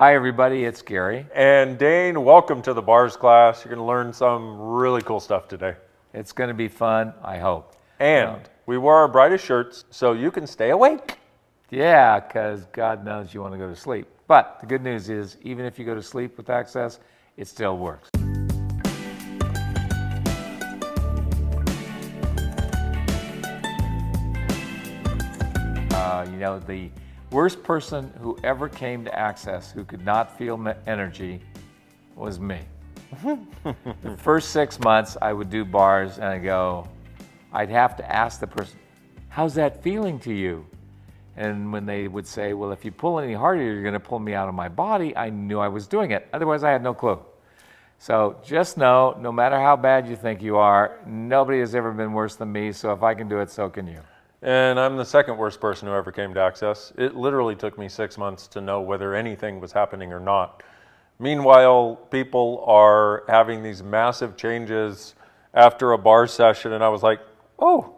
Hi everybody, it's Gary. And Dane, welcome to the bars class. You're going to learn some really cool stuff today. It's going to be fun, I hope. And we wore our brightest shirts so you can stay awake. Yeah, because God knows you want to go to sleep. But the good news is, even if you go to sleep with Access, it still works. The worst person who ever came to Access who could not feel energy was me. The first 6 months I would do bars and I'd have to ask the person, how's that feeling to you? And when they would say, well, if you pull any harder, you're going to pull me out of my body, I knew I was doing it. Otherwise, I had no clue. So just know, no matter how bad you think you are, nobody has ever been worse than me. So if I can do it, so can you. And I'm the second worst person who ever came to Access. It literally took me 6 months to know whether anything was happening or not. Meanwhile, people are having these massive changes after a bar session, and I was like, oh,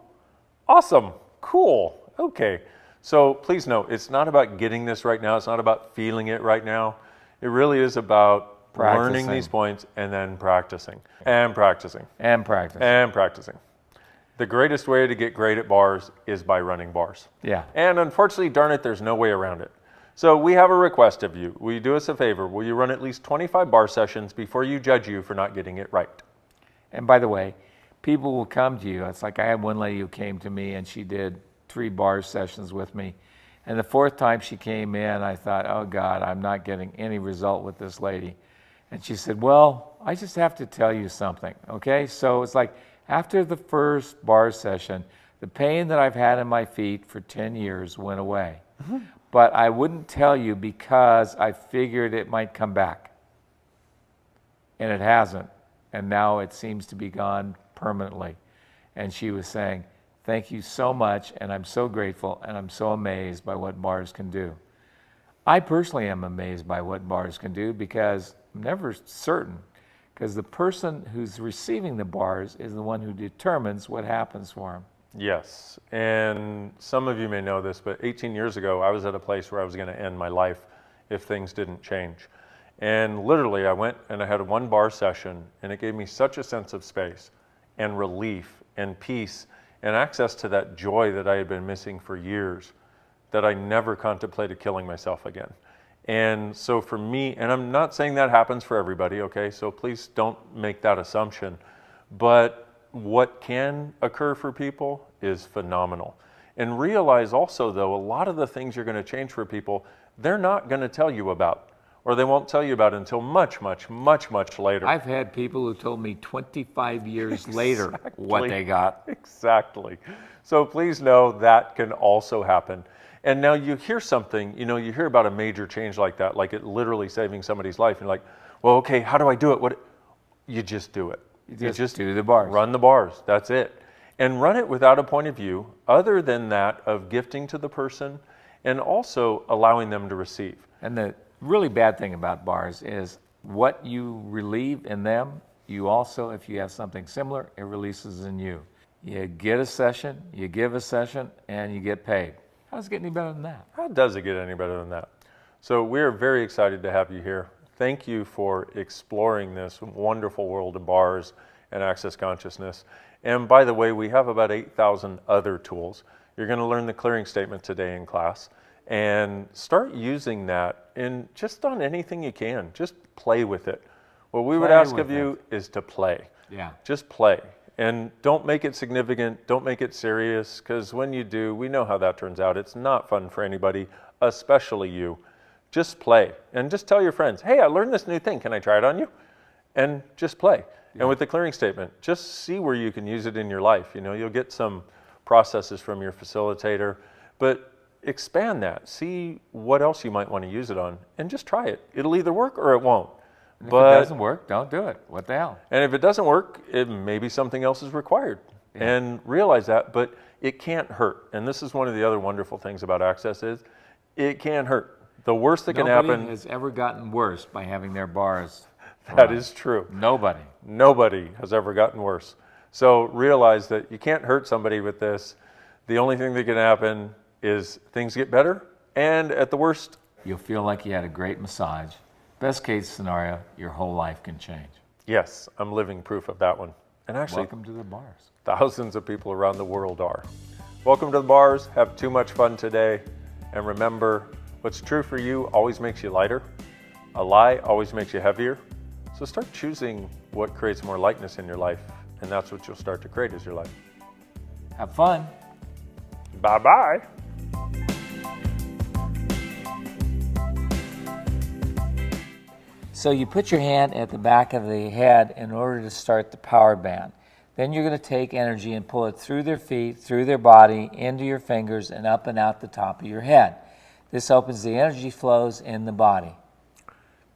awesome, cool, okay. So please note, it's not about getting this right now. It's not about feeling it right now. It really is about learning these points and then practicing and practicing and practicing and practicing. The greatest way to get great at bars is by running bars. Yeah. And unfortunately, darn it, there's no way around it. So we have a request of you. Will you do us a favor? Will you run at least 25 bar sessions before you judge you for not getting it right? And by the way, people will come to you. It's like I had one lady who came to me and she did 3 bar sessions with me. And the 4th time she came in, I thought, oh God, I'm not getting any result with this lady. And she said, well, I just have to tell you something, okay? So it's like after the first bar session, the pain that I've had in my feet for 10 years went away. Mm-hmm. But I wouldn't tell you because I figured it might come back. And it hasn't. And now it seems to be gone permanently. And she was saying, thank you so much, and I'm so grateful, and I'm so amazed by what bars can do. I personally am amazed by what bars can do because I'm never certain, because the person who's receiving the bars is the one who determines what happens for him. Yes, and some of you may know this, but 18 years ago, I was at a place where I was going to end my life if things didn't change. And literally, I went and I had 1 bar session, and it gave me such a sense of space and relief and peace and access to that joy that I had been missing for years, that I never contemplated killing myself again. And so for me, and I'm not saying that happens for everybody, okay? So please don't make that assumption. But what can occur for people is phenomenal. And realize also, though, a lot of the things you're going to change for people, they're not going to tell you about, or they won't tell you about until much, much, much, much later. I've had people who told me 25 years later what they got. Exactly. So please know that can also happen. And now you hear something, you hear about a major change like that, like it literally saving somebody's life. And you're like, well, okay, how do I do it? You just do it. You just do the bars. Run the bars. That's it. And run it without a point of view other than that of gifting to the person and also allowing them to receive. And the really bad thing about bars is what you relieve in them, you also, if you have something similar, it releases in you. You get a session, you give a session, and you get paid. How does it get any better than that? How does it get any better than that? So we're very excited to have you here. Thank you for exploring this wonderful world of bars and access consciousness. And by the way, we have about 8,000 other tools. You're going to learn the clearing statement today in class and start using that in just on anything you can. Just play with it. What we would ask of you is to play. Yeah. Just play. And don't make it significant, don't make it serious, because when you do, we know how that turns out. It's not fun for anybody, especially you. Just play, and just tell your friends, hey, I learned this new thing, can I try it on you? And just play. Yeah. And with the clearing statement, just see where you can use it in your life. You'll get some processes from your facilitator, but expand that. See what else you might want to use it on, and just try it. It'll either work or it won't. If it doesn't work, don't do it. What the hell? And if it doesn't work, maybe something else is required. Yeah. And realize that, but it can't hurt. And this is one of the other wonderful things about Access is it can't hurt. The worst that can happen... Nobody has ever gotten worse by having their bars. That is true. Nobody. Nobody has ever gotten worse. So realize that you can't hurt somebody with this. The only thing that can happen is things get better, and at the worst, You'll feel like you had a great massage. Best case scenario, your whole life can change. Yes, I'm living proof of that one. And actually, Welcome to the bars. thousands of people around the world are. Welcome to the bars. Have too much fun today. And remember, what's true for you always makes you lighter. A lie always makes you heavier. So start choosing what creates more lightness in your life. And that's what you'll start to create as your life. Have fun. Bye-bye. So you put your hand at the back of the head in order to start the power band. Then you're going to take energy and pull it through their feet, through their body, into your fingers, and up and out the top of your head. This opens the energy flows in the body.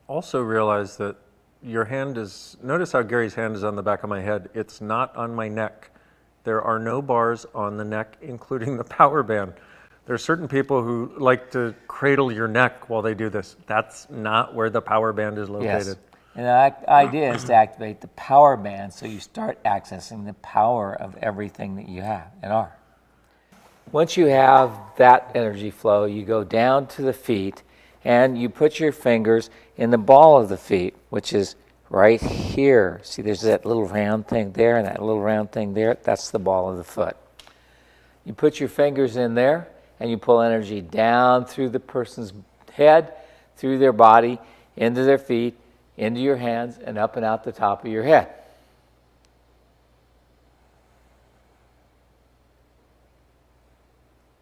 Also realize that your hand is, notice how Gary's hand is on the back of my head. It's not on my neck. There are no bars on the neck, including the power band. There are certain people who like to cradle your neck while they do this. That's not where the power band is located. Yes. And the idea is to activate the power band so you start accessing the power of everything that you have and are. Once you have that energy flow, you go down to the feet and you put your fingers in the ball of the feet, which is right here. See, there's that little round thing there and that little round thing there. That's the ball of the foot. You put your fingers in there and you pull energy down through the person's head, through their body, into their feet, into your hands, and up and out the top of your head.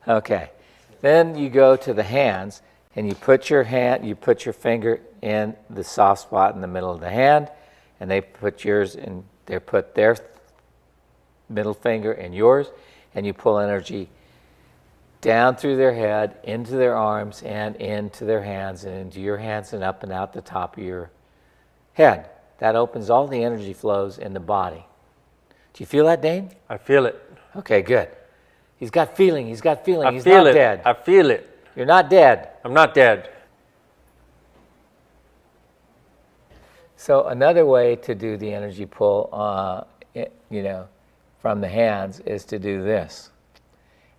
Okay. Then you go to the hands and you put your finger in the soft spot in the middle of the hand, and they put yours in, they put their middle finger in yours, and you pull energy down through their head, into their arms, and into their hands, and into your hands, and up and out the top of your head. That opens all the energy flows in the body. Do you feel that, Dane? I feel it. Okay, good. He's got feeling. He's got feeling. He's feel not it. dead. I feel it. You're not dead. I'm not dead. So another way to do the energy pull, from the hands is to do this.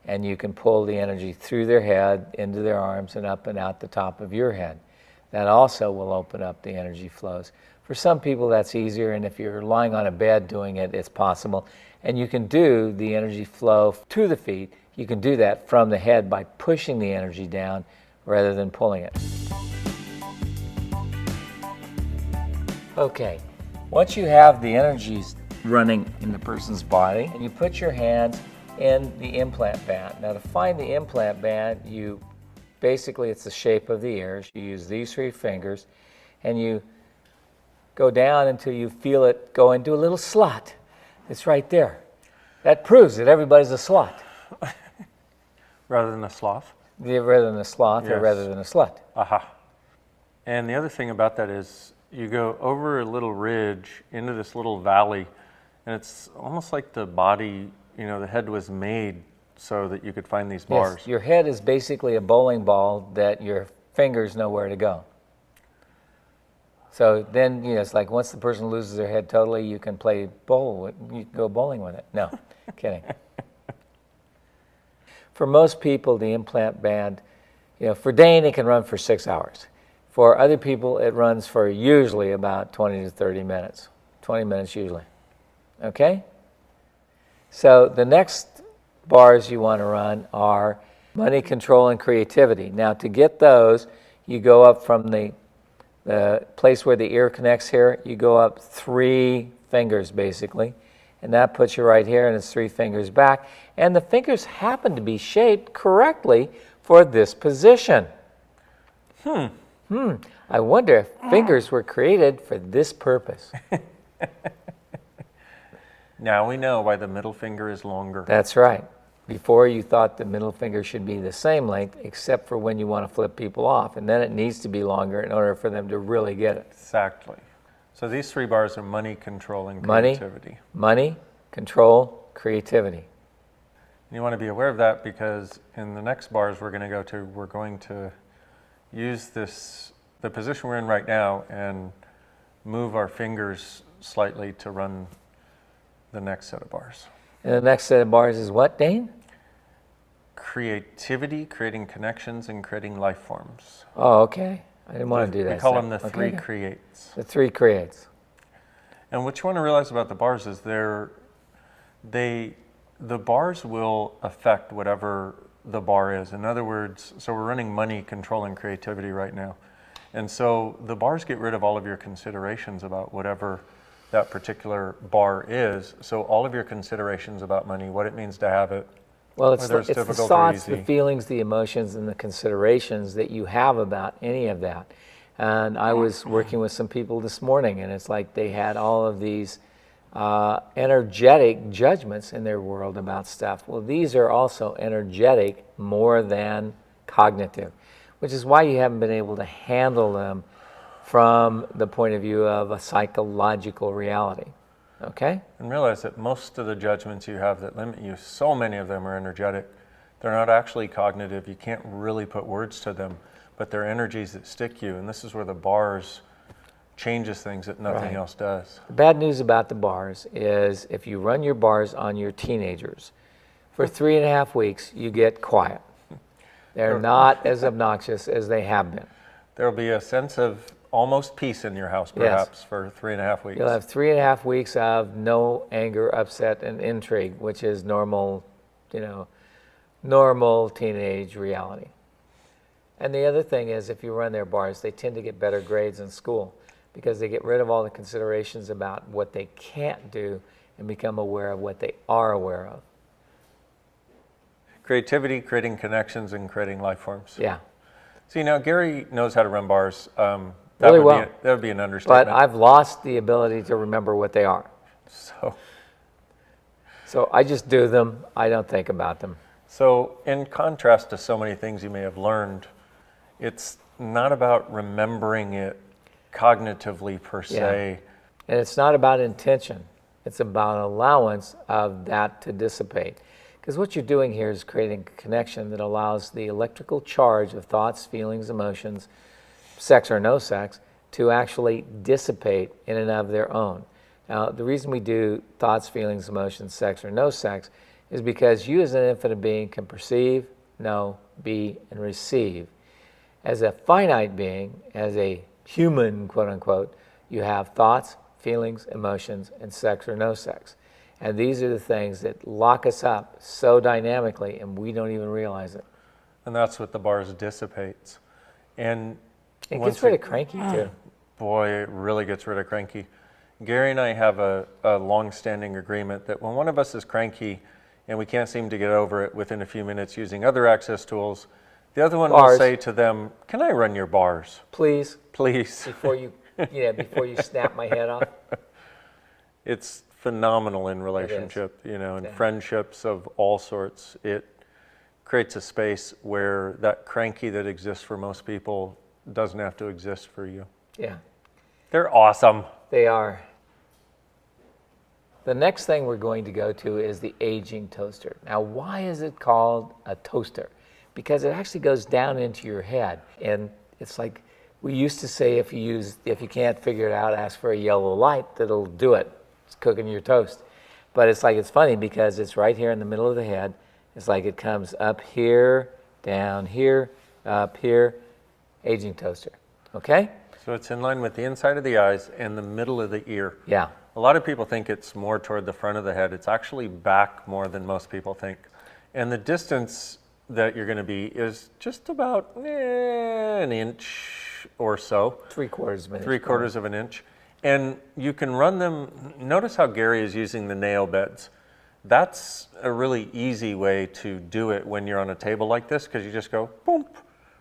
And you can pull the energy through their head, into their arms, and up and out the top of your head. That also will open up the energy flows. For some people that's easier, and if you're lying on a bed doing it, it's possible. And you can do the energy flow to the feet. You can do that from the head by pushing the energy down rather than pulling it. Okay, once you have the energies running in the person's body, and you put your hands in the implant band. Now to find the implant band, basically it's the shape of the ears. You use these 3 fingers and you go down until you feel it go into a little slot. It's right there. That proves that everybody's a slot. Rather than a sloth? Rather than a sloth, Yes. or rather than a slut. Aha. And the other thing about that is you go over a little ridge into this little valley, and it's almost like the body, the head was made so that you could find these bars. Yes, your head is basically a bowling ball that your fingers know where to go. So then, it's like once the person loses their head totally, you can play bowl. You can go bowling with it. No, kidding. For most people, the implant band, for Dane, it can run for 6 hours. For other people, it runs for usually about 20 to 30 minutes. 20 minutes usually. Okay? So the next bars you want to run are money, control, and creativity. Now to get those, you go up from the place where the ear connects here, you go up 3 fingers basically, and that puts you right here, and it's 3 fingers back. And the fingers happen to be shaped correctly for this position. I wonder if fingers were created for this purpose. Now we know why the middle finger is longer. That's right. Before you thought the middle finger should be the same length, except for when you want to flip people off. And then it needs to be longer in order for them to really get it. Exactly. So these 3 bars are money, control, and creativity. Money, control, creativity. You want to be aware of that because in the next bars we're going to use the position we're in right now, and move our fingers slightly to run the next set of bars. And the next set of bars is what, Dane? creativity, creating connections, and creating life forms. Oh, okay. I didn't want to do that. We call so- them the three creates. The three creates. And what you want to realize about the bars is the bars will affect whatever the bar is. In other words, so we're running money, control, and creativity right now. And so the bars get rid of all of your considerations about whatever that particular bar is. So all of your considerations about money, what it means to have it, Well, it's whether the difficult or thoughts, the easy. feelings, the emotions, and the considerations that you have about any of that. And I was working with some people this morning, and it's like they had all of these energetic judgments in their world about stuff. Well, these are also energetic more than cognitive, which is why you haven't been able to handle them from the point of view of a psychological reality. Okay? And realize that most of the judgments you have that limit you, so many of them are energetic. They're not actually cognitive. You can't really put words to them, but they're energies that stick you. And this is where the bars changes things that nothing Right. else does. The bad news about the bars is if you run your bars on your teenagers, for 3.5 weeks, you get quiet. They're not as obnoxious as they have been. There'll be a sense of almost peace in your house, perhaps, for 3.5 weeks. You'll have 3.5 weeks of no anger, upset, and intrigue, which is normal, normal teenage reality. And the other thing is, if you run their bars, they tend to get better grades in school because they get rid of all the considerations about what they can't do and become aware of what they are aware of. Creativity, creating connections, and creating life forms. Yeah. See, now Gary knows how to run bars. Really well. That would be an understatement. But I've lost the ability to remember what they are. So I just do them. I don't think about them. So in contrast to so many things you may have learned, it's not about remembering it cognitively per se. And it's not about intention. It's about allowance of that to dissipate. Because what you're doing here is creating a connection that allows the electrical charge of thoughts, feelings, emotions, sex or no sex, to actually dissipate in and of their own. Now, the reason we do thoughts, feelings, emotions, sex or no sex is because you as an infinite being can perceive, know, be, and receive. As a finite being, as a human, quote unquote, you have thoughts, feelings, emotions, and sex or no sex. And these are the things that lock us up so dynamically and we don't even realize it. And that's what the bars dissipates. And It gets rid of cranky too. boy, it really gets rid of cranky. Gary and I have a long-standing agreement that when one of us is cranky and we can't seem to get over it within a few minutes using other access tools, the other one will say to them, "Can I run your bars? Please, Please." before you snap my head off. It's phenomenal in relationship, and friendships of all sorts. It creates a space where that cranky that exists for most people doesn't have to exist for you. Yeah, They're awesome. they are. The next thing we're going to go to is the aging toaster. Now, why is it called a toaster? Because it actually goes down into your head. And it's like we used to say, if you can't figure it out, ask for a yellow light, that'll do it. It's cooking your toast. But it's funny because it's right here in the middle of the head. It's like it comes up here, down here, up here, aging toaster. Okay? So it's in line with the inside of the eyes and the middle of the ear. Yeah. A lot of people think it's more toward the front of the head. It's actually back more than most people think. And the distance that you're going to be is just about an inch or so. 3/4 of an inch. 3/4 of an inch. And you can run them. Notice how Gary is using the nail beds. That's a really easy way to do it when you're on a table like this, because you just go boom,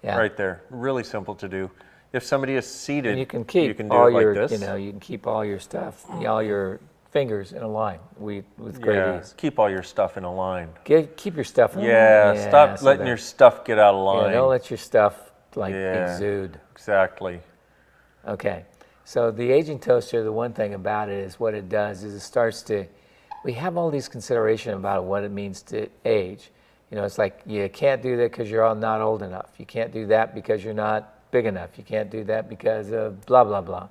right there. Really simple to do. If somebody is seated, And you can keep you can do all it like your, this. you can keep all your stuff, all your fingers in a line with great ease. Keep all your stuff in a line. Keep your stuff in a line. Yeah, stop so letting that- your stuff get out of line. Yeah, don't let your stuff exude. Exactly. Okay, so the aging toaster, the one thing about it is what it does is it starts to, we have all these consideration about what it means to age. It's like you can't do that because you're not old enough. You can't do that because you're not big enough. You can't do that because of blah, blah, blah.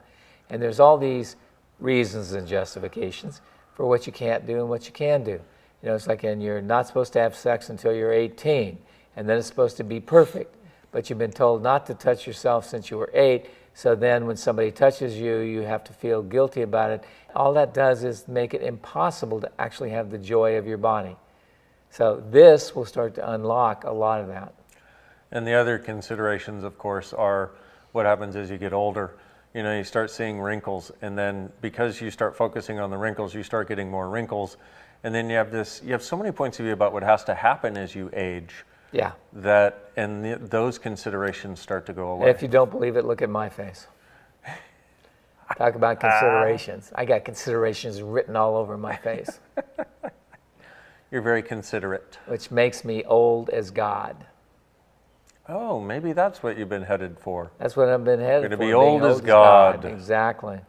And there's all these reasons and justifications for what you can't do and what you can do. You know, it's like, and you're not supposed to have sex until you're 18, and then it's supposed to be perfect. But you've been told not to touch yourself since you were 8, so then when somebody touches you, you have to feel guilty about it. All that does is make it impossible to actually have the joy of your body. So this will start to unlock a lot of that. And the other considerations, of course, are what happens as you get older. You know, you start seeing wrinkles, and then because you start focusing on the wrinkles, you start getting more wrinkles. And then you have so many points of view about what has to happen as you age. Yeah. Those considerations start to go away. And if you don't believe it, look at my face. Talk about considerations. I got considerations written all over my face. You're very considerate. Which makes me old as God. Oh, maybe that's what you've been headed for. That's what I've been headed for. You're going to be old as God. Exactly.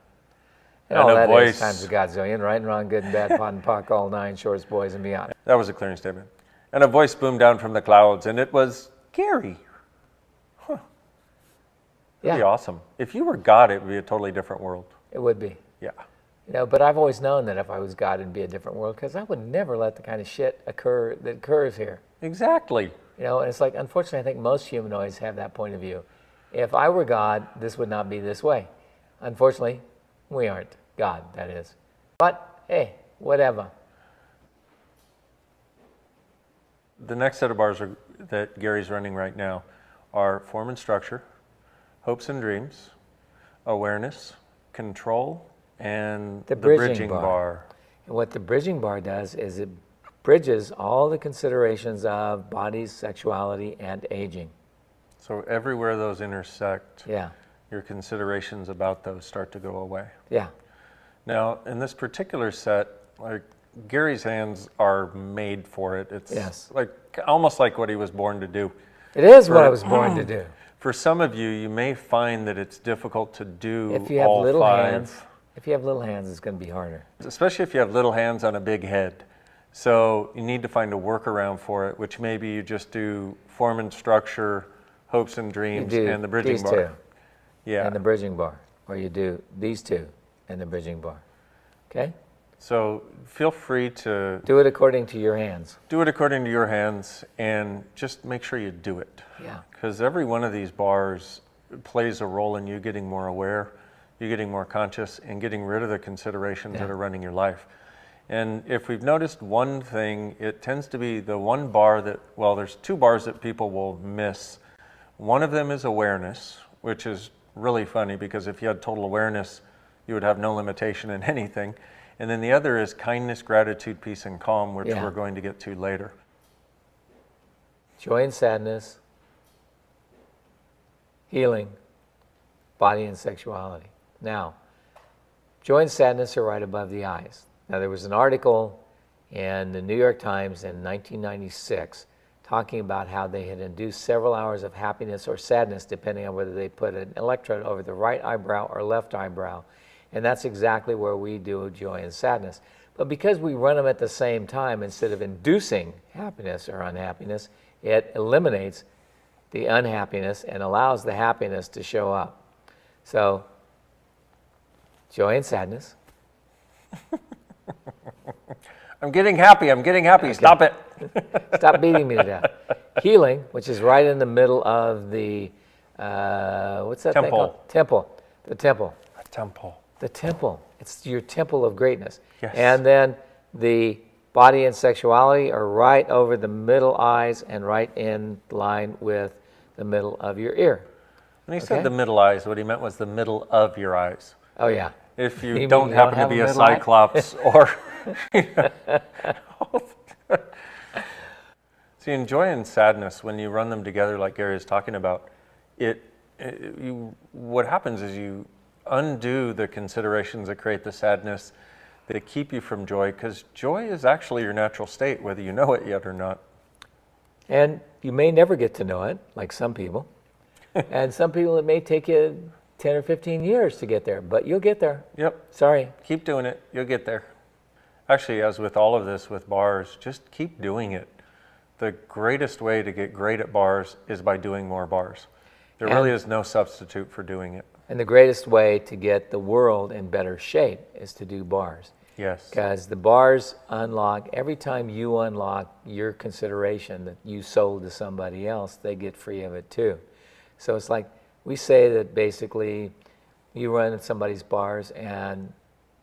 And all a that voice. is times a godzillion, right and wrong, good and bad, pot and pock, all nine, shorts, boys, and beyond. That was a clearing statement. And a voice boomed down from the clouds, and it was Gary. Huh. That'd be awesome. If you were God, it would be a totally different world. It would be. Yeah. You know, but I've always known that if I was God, it'd be a different world, because I would never let the kind of shit occur that occurs here. Exactly. You know, and it's like, unfortunately, I think most humanoids have that point of view. If I were God, this would not be this way. Unfortunately, we aren't God, that is. But, hey, whatever. The next set of bars that Gary's running right now are form and structure, hopes and dreams, awareness, control, and the bridging bar. And what the bridging bar does is it bridges all the considerations of bodies, sexuality, and aging. So everywhere those intersect, yeah, your considerations about those start to go away. Yeah. Now, in this particular set, like Gary's hands are made for it. It's like almost like what he was born to do. It is what I was born to do. For some of you, you may find that it's difficult to do if you have all little five. Hands, if you have little hands, it's going to be harder. Especially if you have little hands on a big head. So you need to find a workaround for it, which maybe you just do form and structure, hopes and dreams, and the bridging bar. Two, yeah, and the bridging bar. Or you do these two and the bridging bar. Okay? So feel free to do it according to your hands. Do it according to your hands, and just make sure you do it. Yeah. Because every one of these bars plays a role in you getting more aware, you getting more conscious, and getting rid of the considerations that are running your life. And if we've noticed one thing, it tends to be the one bar that, well, there's two bars that people will miss. One of them is awareness, which is really funny because if you had total awareness, you would have no limitation in anything. And then the other is kindness, gratitude, peace, and calm, which we're going to get to later. Joy and sadness, healing, body and sexuality. Now, joy and sadness are right above the eyes. Now, there was an article in the New York Times in 1996 talking about how they had induced several hours of happiness or sadness, depending on whether they put an electrode over the right eyebrow or left eyebrow. And that's exactly where we do joy and sadness. But because we run them at the same time, instead of inducing happiness or unhappiness, it eliminates the unhappiness and allows the happiness to show up. So, joy and sadness. I'm getting happy. Okay. Stop it. Stop beating me to death. Healing, which is right in the middle of the, what's that thing called? Temple. The temple. A temple. The temple. It's your temple of greatness. Yes. And then the body and sexuality are right over the middle eyes and right in line with the middle of your ear. When he said the middle eyes, what he meant was the middle of your eyes. Oh, yeah. If you don't happen to be a cyclops or... See, in joy and sadness, when you run them together like Gary is talking about, what happens is you undo the considerations that create the sadness that keep you from joy, because joy is actually your natural state, whether you know it yet or not. And you may never get to know it, like some people. And some people, it may take you 10 or 15 years to get there, but you'll get there. Yep. Sorry. Keep doing it. You'll get there. Actually, as with all of this with bars, just keep doing it. The greatest way to get great at bars is by doing more bars. There really is no substitute for doing it. And the greatest way to get the world in better shape is to do bars. Yes. Because the bars unlock, every time you unlock your consideration that you sold to somebody else, they get free of it too. So it's like we say that basically you run at somebody's bars and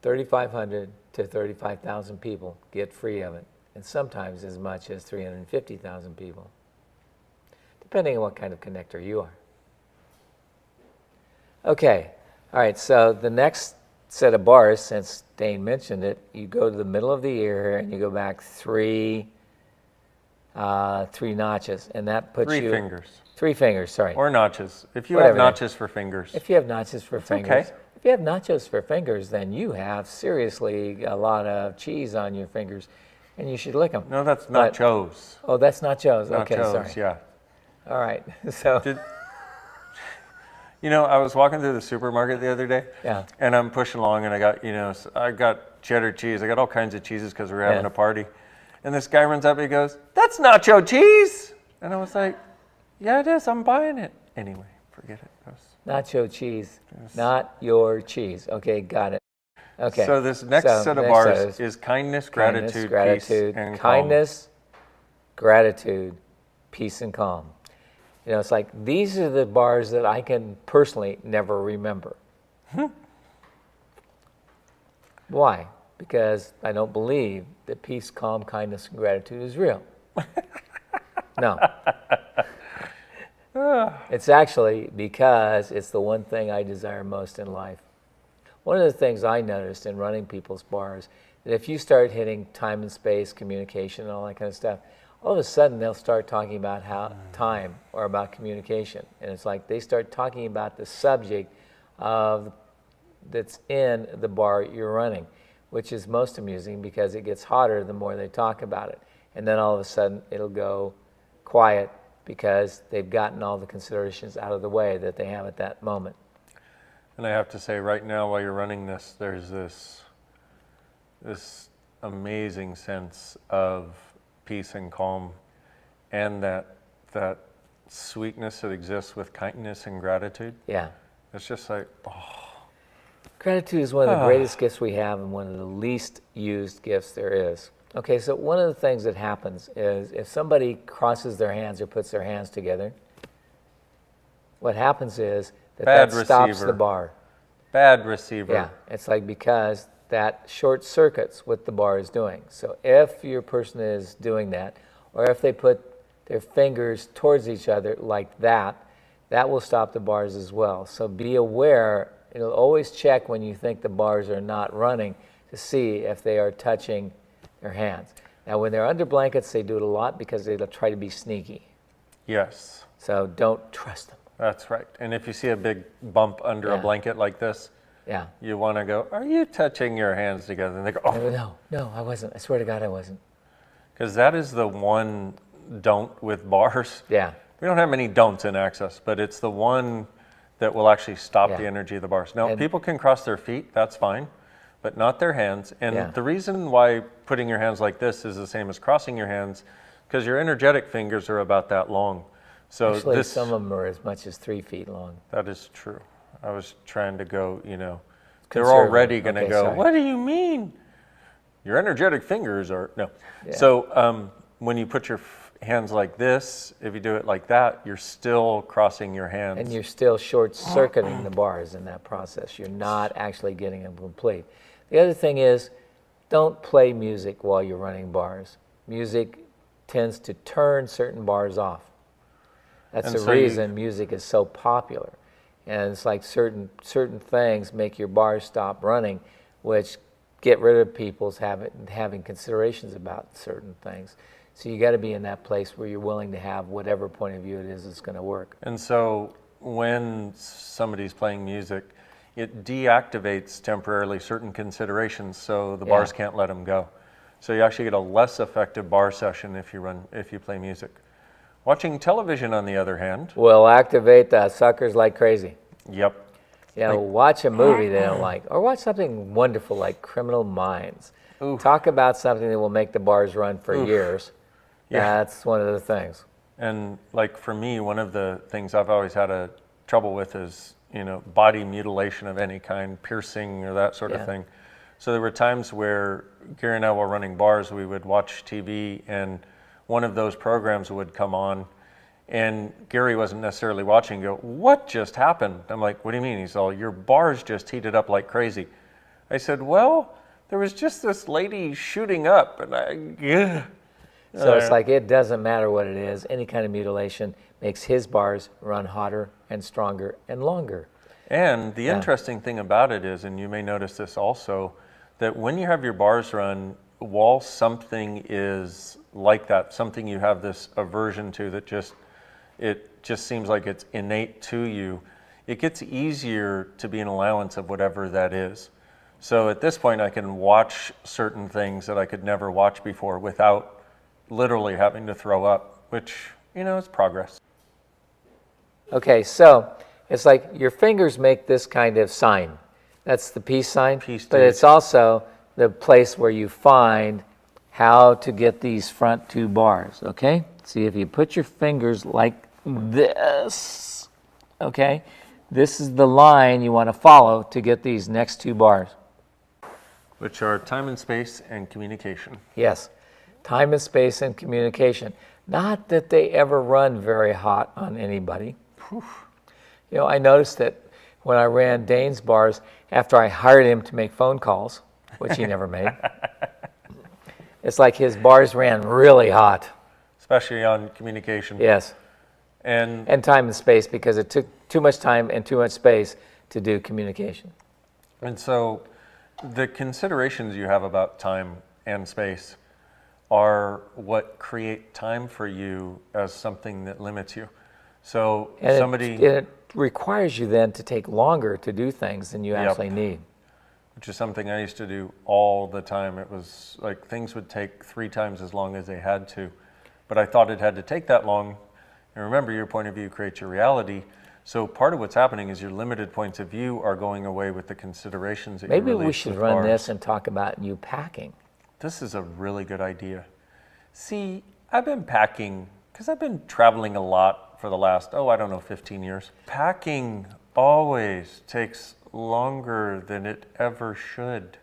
3,500 to 35,000 people get free of it, and sometimes as much as 350,000 people, depending on what kind of connector you are. Okay, all right, so the next set of bars, since Dane mentioned it, you go to the middle of the ear here and you go back three notches, and that puts Three you... fingers. 3 fingers, sorry. Or notches. If you Whatever have notches for fingers. If you have notches for fingers. okay. If you have nachos for fingers, then you have seriously a lot of cheese on your fingers, and you should lick them. No, that's nachos. Oh, that's nachos. Okay, Nachos, sorry. yeah. All right. So, You know, I was walking through the supermarket the other day, yeah. and I'm pushing along, and I got cheddar cheese. I got all kinds of cheeses because we were having Yeah. a party. And this guy runs up and he goes, "That's nacho cheese!" And I was like, "Yeah, it is. I'm buying it." Anyway, forget it. Nacho cheese, not your cheese. Okay, got it. Okay. So this next set of bars is kindness, gratitude, peace, and kindness, gratitude, peace, and calm. You know, it's like these are the bars that I can personally never remember. Why? Because I don't believe that peace, calm, kindness, and gratitude is real. No. It's actually because it's the one thing I desire most in life. One of the things I noticed in running people's bars, that if you start hitting time and space, communication, and all that kind of stuff, all of a sudden they'll start talking about how time or about communication. And it's like they start talking about the subject of that's in the bar you're running, which is most amusing because it gets hotter the more they talk about it. And then all of a sudden it'll go quiet because they've gotten all the considerations out of the way that they have at that moment. And I have to say, right now, while you're running this, there's this amazing sense of peace and calm, and that sweetness that exists with kindness and gratitude. Yeah. It's just like, oh. Gratitude is one of the greatest gifts we have and one of the least used gifts there is. Okay, so one of the things that happens is if somebody crosses their hands or puts their hands together, what happens is that stops the bar. Bad receiver. Yeah, it's like because that short circuits what the bar is doing. So if your person is doing that, or if they put their fingers towards each other like that, that will stop the bars as well. So be aware, it'll always check when you think the bars are not running to see if they are touching their hands. Now when they're under blankets, they do it a lot because they'll try to be sneaky. Yes. So don't trust them. That's right. And if you see a big bump under a blanket like this, you want to go, "Are you touching your hands together?" And they go, "Oh." No, I wasn't. I swear to God I wasn't. Because that is the one don't with bars. Yeah. We don't have many don'ts in Access, but it's the one that will actually stop the energy of the bars. Now, people can cross their feet, that's fine, but not their hands. And the reason why putting your hands like this is the same as crossing your hands, because your energetic fingers are about that long. So actually, some of them are as much as 3 feet long. That is true. I was trying to go, they're already going to go, "What do you mean? Your energetic fingers are," no. Yeah. So when you put your hands like this, if you do it like that, you're still crossing your hands. And you're still short-circuiting the bars in that process. You're not actually getting them complete. The other thing is, don't play music while you're running bars. Music tends to turn certain bars off. That's the reason music is so popular. And it's like certain things make your bars stop running, which get rid of people's having considerations about certain things. So you got to be in that place where you're willing to have whatever point of view it is that's going to work. And so when somebody's playing music, it deactivates temporarily certain considerations, so the bars can't let them go. So you actually get a less effective bar session if you play music. Watching television, on the other hand, will activate the suckers like crazy. Yep. Watch a movie they don't like, or watch something wonderful like Criminal Minds. Oof. Talk about something that will make the bars run for years. Yeah. That's one of the things. And like for me, one of the things I've always had a trouble with is, body mutilation of any kind, piercing or that sort of thing. So there were times where Gary and I, while running bars, we would watch TV and one of those programs would come on and Gary wasn't necessarily watching, go, "What just happened?" I'm like, "What do you mean?" He's all, "Your bars just heated up like crazy." I said, "Well, there was just this lady shooting up," and yeah. So it's like it doesn't matter what it is. Any kind of mutilation makes his bars run hotter and stronger and longer. And the interesting thing about it is, and you may notice this also, that when you have your bars run, while something is like that, something you have this aversion to that it just seems like it's innate to you, it gets easier to be an allowance of whatever that is. So at this point, I can watch certain things that I could never watch before without literally having to throw up, which, is progress. Okay, so it's like your fingers make this kind of sign. That's the peace sign, but it's also the place where you find how to get these front two bars, okay? See, if you put your fingers like this, okay, this is the line you want to follow to get these next two bars. Which are time and space and communication. Yes, time and space and communication. Not that they ever run very hot on anybody. Whew. I noticed that when I ran Dane's bars, after I hired him to make phone calls, which he never made, it's like his bars ran really hot. Especially on communication. Yes. And time and space, because it took too much time and too much space to do communication. And so the considerations you have about time and space are what create time for you as something that limits you. So and it requires you then to take longer to do things than you actually need. Which is something I used to do all the time. It was like things would take 3 times as long as they had to, but I thought it had to take that long. And remember, your point of view creates your reality. So part of what's happening is your limited points of view are going away with the considerations that Maybe you we should run this and talk about you packing. This is a really good idea. See, I've been packing because I've been traveling a lot for the last, 15 years. Packing always takes longer than it ever should.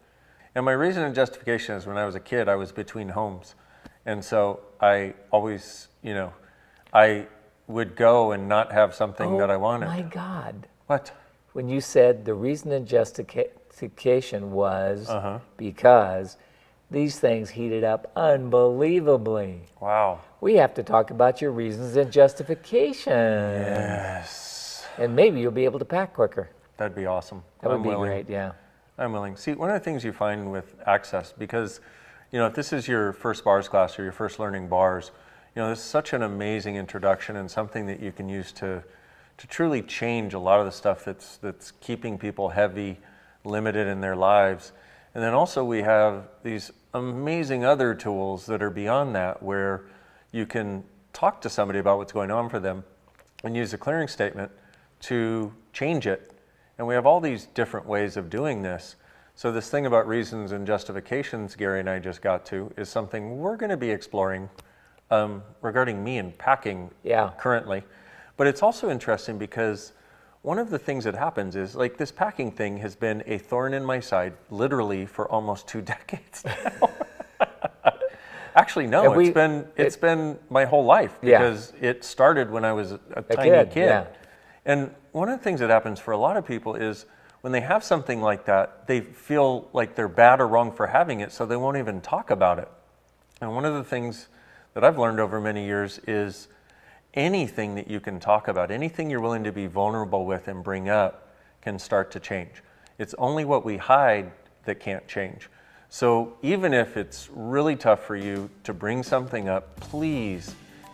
And my reason and justification is when I was a kid, I was between homes. And so I always, I would go and not have something that I wanted. Oh my God. What? When you said the reason and justification was because these things heated up unbelievably. Wow. We have to talk about your reasons and justification. Yes. And maybe you'll be able to pack quicker. That'd be awesome. That would be great, yeah. I'm willing. See, one of the things you find with access, because, if this is your first bars class or your first learning bars, this is such an amazing introduction and something that you can use to truly change a lot of the stuff that's keeping people heavy, limited in their lives. And then also we have these amazing other tools that are beyond that, where you can talk to somebody about what's going on for them and use a clearing statement to change it. And we have all these different ways of doing this. So this thing about reasons and justifications Gary and I just got to is something we're going to be exploring regarding me and packing currently. But it's also interesting because one of the things that happens is, like, this packing thing has been a thorn in my side literally for almost 2 decades now. Actually, no, it's been my whole life, because it started when I was a tiny kid. Yeah. And one of the things that happens for a lot of people is when they have something like that, they feel like they're bad or wrong for having it, so they won't even talk about it. And one of the things that I've learned over many years is anything that you can talk about, anything you're willing to be vulnerable with and bring up can start to change. It's only what we hide that can't change. So even if it's really tough for you to bring something up, please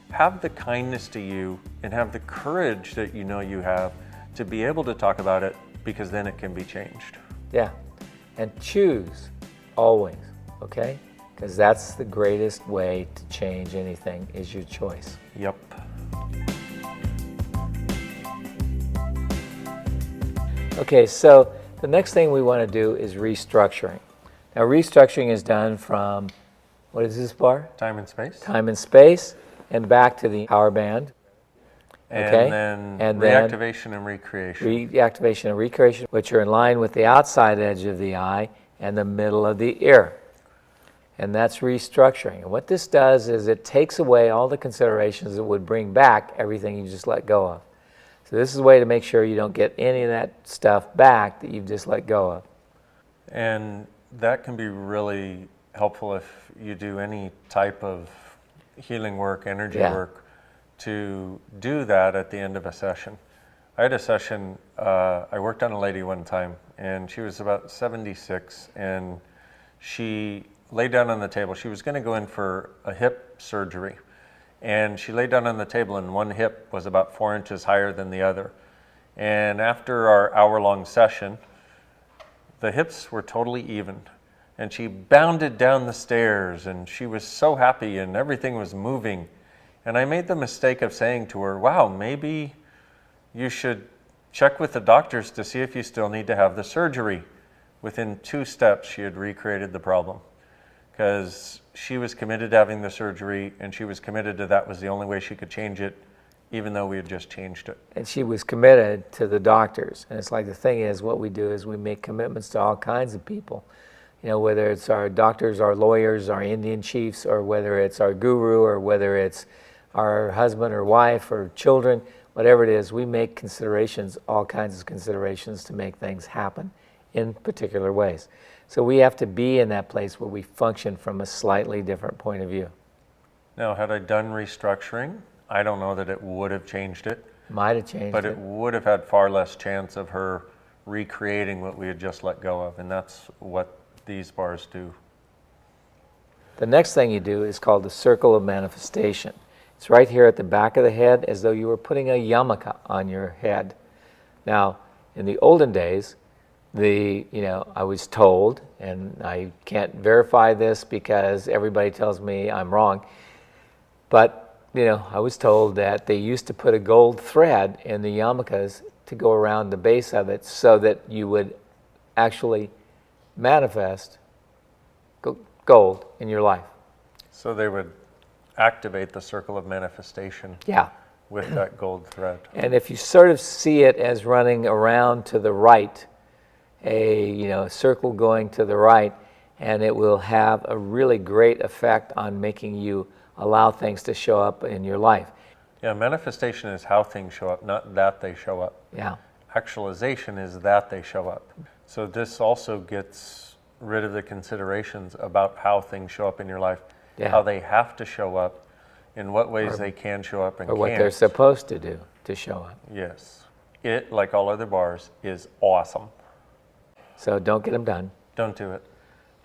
have the kindness to you and have the courage that you have to be able to talk about it, because then it can be changed. Yeah, and choose always, okay? Because that's the greatest way to change anything, is your choice. Yep. Okay, so the next thing we want to do is restructuring. Now, restructuring is done from, what is this bar? Time and space. Time and space, and back to the power band. Okay? And And reactivation and recreation. Reactivation and recreation, which are in line with the outside edge of the eye, and the middle of the ear. And that's restructuring. And what this does is it takes away all the considerations that would bring back everything you just let go of. So this is a way to make sure you don't get any of that stuff back that you've just let go of. And that can be really helpful if you do any type of healing work, energy work, to do that at the end of a session. I had a session, I worked on a lady one time, and she was about 76, and she laid down on the table. She was going to go in for a hip surgery, and she laid down on the table, and one hip was about 4 inches higher than the other. And after our hour-long session, the hips were totally even, and she bounded down the stairs, and she was so happy, and everything was moving. And I made the mistake of saying to her, wow, maybe you should check with the doctors to see if you still need to have the surgery. Within 2 steps, she had recreated the problem, because she was committed to having the surgery, and she was committed to that was the only way she could change it, even though we had just changed it. And she was committed to the doctors. And it's like the thing is, what we do is we make commitments to all kinds of people. You know, whether it's our doctors, our lawyers, our Indian chiefs, or whether it's our guru, or whether it's our husband or wife or children, whatever it is, we make considerations, all kinds of considerations to make things happen in particular ways. So we have to be in that place where we function from a slightly different point of view. Now, had I done restructuring, I don't know that it would have changed it. Might have changed But it would have had far less chance of her recreating what we had just let go of, and that's what these bars do. The next thing you do is called the circle of manifestation. It's right here at the back of the head, as though you were putting a yarmulke on your head. Now, in the olden days, I was told, and I can't verify this because everybody tells me I'm wrong, but I was told that they used to put a gold thread in the yarmulkes to go around the base of it so that you would actually manifest gold in your life. So they would activate the circle of manifestation with that gold thread. And if you sort of see it as running around to the right, a circle going to the right, and it will have a really great effect on making you allow things to show up in your life. Yeah, manifestation is how things show up, not that they show up. Yeah. Actualization is that they show up. So this also gets rid of the considerations about how things show up in your life, how they have to show up, in what ways they can show up and or what can't. they're supposed to do to show up. Yes. It, like all other bars, is awesome. So don't get them done, Don't do it.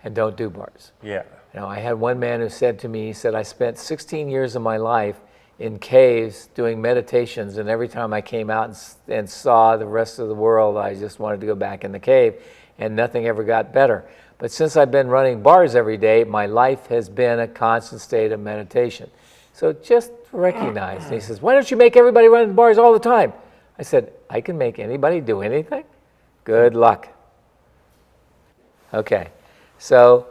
and don't do bars. Yeah. I had one man who said to me, he said, I spent 16 years of my life in caves doing meditations, and every time I came out and saw the rest of the world, I just wanted to go back in the cave, and nothing ever got better. But since I've been running bars every day, my life has been a constant state of meditation. So just recognize. And he says, why don't you make everybody run bars all the time? I said, I can make anybody do anything? Good luck. Okay, so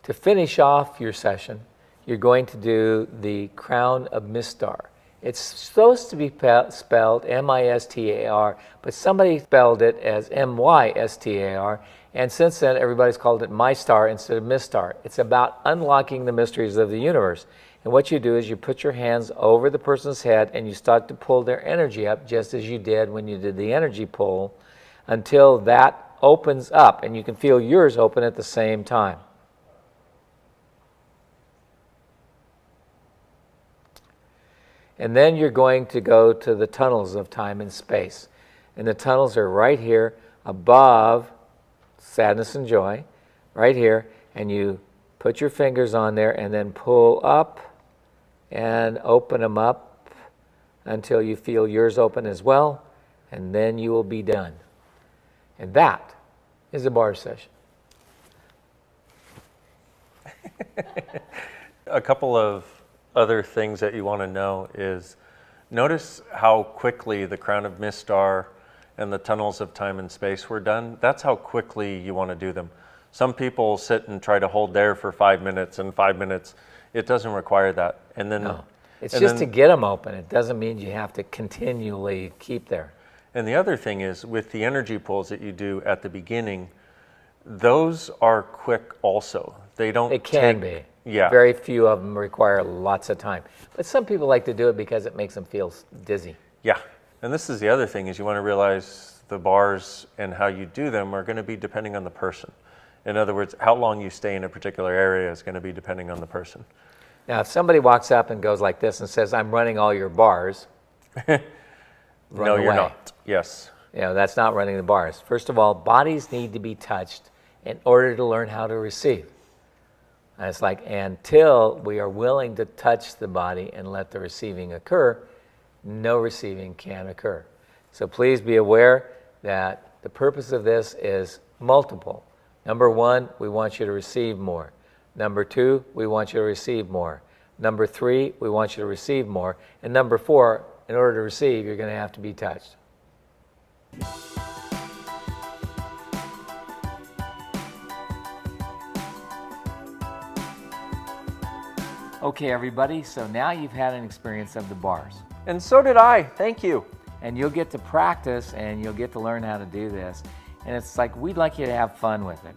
to finish off your session, you're going to do the crown of Mistar. It's supposed to be spelled M-I-S-T-A-R, but somebody spelled it as M-Y-S-T-A-R, and since then everybody's called it My Star instead of Mistar. It's about unlocking the mysteries of the universe. And what you do is you put your hands over the person's head and you start to pull their energy up, just as you did when you did the energy pull, until that opens up, and you can feel yours open at the same time. And then you're going to go to the tunnels of time and space. And the tunnels are right here above sadness and joy, right here. And you put your fingers on there and then pull up and open them up until you feel yours open as well. And then you will be done. And that is a bar session. A couple of other things that you want to know is notice how quickly the crown of Mistar and the tunnels of time and space were done. That's how quickly you want to do them. Some people sit and try to hold there for 5 minutes, and 5 minutes, it doesn't require that. And then it's just to get them open. It doesn't mean you have to continually keep there. And the other thing is with the energy pulls that you do at the beginning, Those are quick also. They don't It can take- be. Yeah. Very few of them require lots of time. But some people like to do it because it makes them feel dizzy. Yeah. And this is the other thing is you want to realize the bars and how you do them are going to be depending on the person. In other words, how long you stay in a particular area is going to be depending on the person. Now, if somebody walks up and goes like this and says, I'm running all your bars, run No, you're away. not. Yes. You know, that's not running the bars. First of all, bodies need to be touched in order to learn how to receive. And it's like, until we are willing to touch the body and let the receiving occur, no receiving can occur. So please be aware that the purpose of this is multiple. Number one, we want you to receive more. Number two, we want you to receive more. Number three, we want you to receive more. And number four, in order to receive, you're going to have to be touched. Okay, everybody, so now you've had an experience of the bars. And so did I. Thank you. And you'll get to practice and you'll get to learn how to do this. And it's like, we'd like you to have fun with it.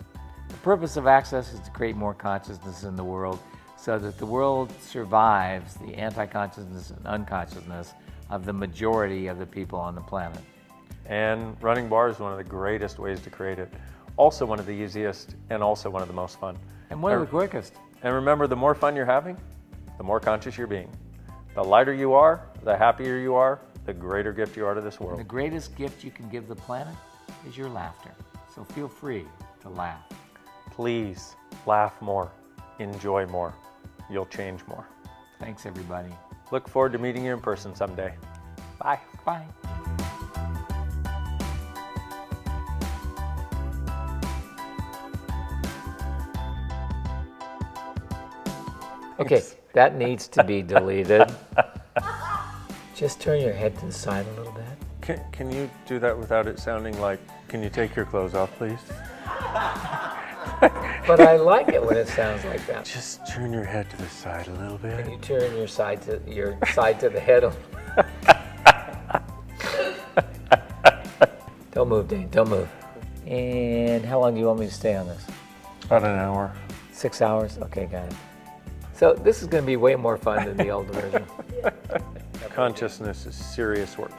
The purpose of Access is to create more consciousness in the world so that the world survives the anti-consciousness and unconsciousness of the majority of the people on the planet. And running bars is one of the greatest ways to create it. Also one of the easiest and also one of the most fun. And one of the quickest. And remember, the more fun you're having, the more conscious you're being. The lighter you are, the happier you are, the greater gift you are to this world. The greatest gift you can give the planet is your laughter. So feel free to laugh. Please laugh more, enjoy more. You'll change more. Thanks, everybody. Look forward to meeting you in person someday. Bye. Bye. Okay, that needs to be deleted. Just turn your head to the side a little bit. Can you do that without it sounding like, can you take your clothes off, please? But I like it when it sounds like that. Just turn your head to the side a little bit. Can you turn your side to the head? Don't move, Dane. Don't move. And how long do you want me to stay on this? About an hour. 6 hours? Okay, got it. So this is going to be way more fun than the old version. Consciousness is serious work.